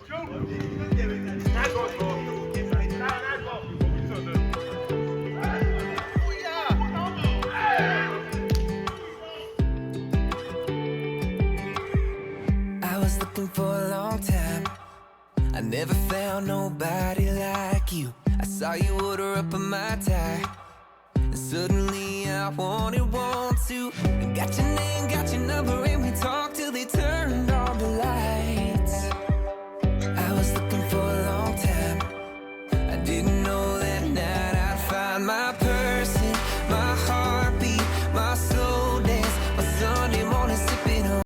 I was looking for a long time. I never found nobody like you. I saw you order up on my tie, and suddenly I want to. Got your name, got your number, and we talked till they turn